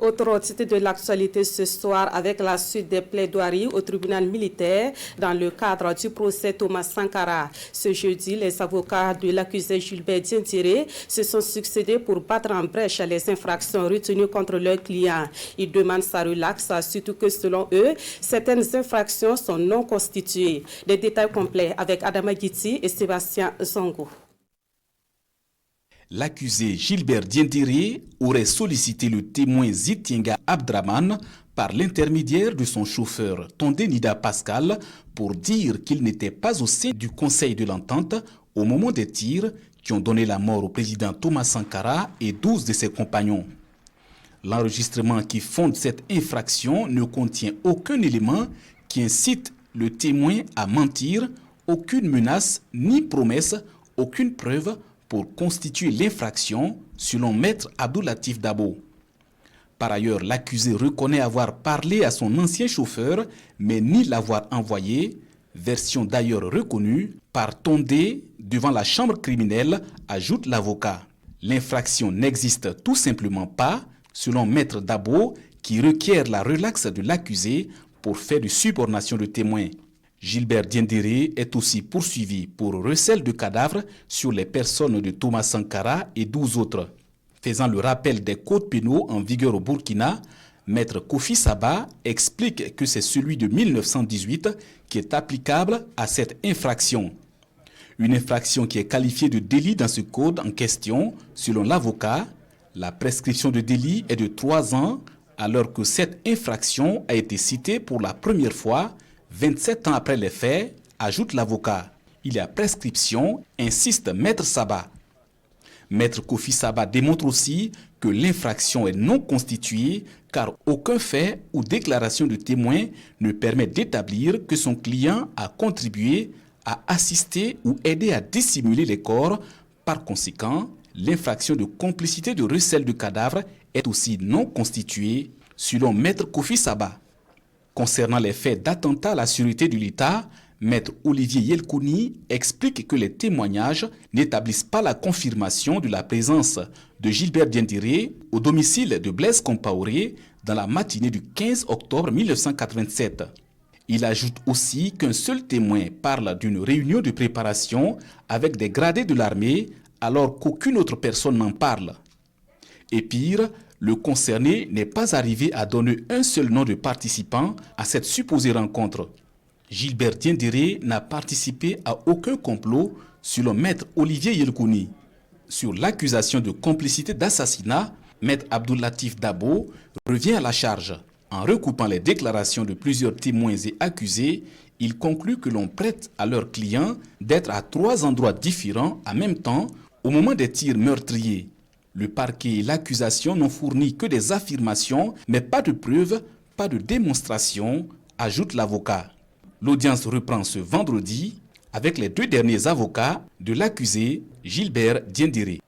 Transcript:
Autre titre de l'actualité ce soir avec la suite des plaidoiries au tribunal militaire dans le cadre du procès Thomas Sankara. Ce jeudi, les avocats de l'accusé Gilbert Diendéré se sont succédés pour battre en brèche les infractions retenues contre leurs clients. Ils demandent sa relaxe, surtout que selon eux, certaines infractions sont non constituées. Des détails complets avec Adama Guiti et Sébastien Zongo. L'accusé Gilbert Diendéré aurait sollicité le témoin Zitienga Abdraman par l'intermédiaire de son chauffeur Tondé Nida Pascal pour dire qu'il n'était pas au sein du Conseil de l'Entente au moment des tirs qui ont donné la mort au président Thomas Sankara et 12 de ses compagnons. L'enregistrement qui fonde cette infraction ne contient aucun élément qui incite le témoin à mentir, aucune menace ni promesse, aucune preuve pour constituer l'infraction, selon Maître Abdoulatif Dabo. Par ailleurs, l'accusé reconnaît avoir parlé à son ancien chauffeur, mais ni l'avoir envoyé, version d'ailleurs reconnue par Tondé devant la chambre criminelle, ajoute l'avocat. L'infraction n'existe tout simplement pas, selon Maître Dabo, qui requiert la relaxe de l'accusé pour faire de subornation de témoins. Gilbert Diendéré est aussi poursuivi pour recel de cadavres sur les personnes de Thomas Sankara et 12 autres. Faisant le rappel des codes pénaux en vigueur au Burkina, Maître Kofi Saba explique que c'est celui de 1918 qui est applicable à cette infraction. Une infraction qui est qualifiée de délit dans ce code en question, selon l'avocat. La prescription de délit est de 3 ans, alors que cette infraction a été citée pour la première fois 27 ans après les faits, ajoute l'avocat. Il y a prescription, insiste Maître Saba. Maître Kofi Saba démontre aussi que l'infraction est non constituée car aucun fait ou déclaration de témoin ne permet d'établir que son client a contribué à assister ou aider à dissimuler les corps. Par conséquent, l'infraction de complicité de recel de cadavres est aussi non constituée, selon Maître Kofi Saba. Concernant les faits d'attentat à la sûreté de l'État, Maître Olivier Yelkouni explique que les témoignages n'établissent pas la confirmation de la présence de Gilbert Diendéré au domicile de Blaise Compaoré dans la matinée du 15 octobre 1987. Il ajoute aussi qu'un seul témoin parle d'une réunion de préparation avec des gradés de l'armée alors qu'aucune autre personne n'en parle. Et pire, le concerné n'est pas arrivé à donner un seul nom de participant à cette supposée rencontre. Gilbert Diendéré n'a participé à aucun complot, selon Maître Olivier Yelkouni. Sur l'accusation de complicité d'assassinat, Maître Abdoulatif Dabo revient à la charge. En recoupant les déclarations de plusieurs témoins et accusés, il conclut que l'on prête à leurs clients d'être à 3 endroits différents en même temps au moment des tirs meurtriers. Le parquet et l'accusation n'ont fourni que des affirmations, mais pas de preuves, pas de démonstration, ajoute l'avocat. L'audience reprend ce vendredi avec les 2 derniers avocats de l'accusé Gilbert Diendéré.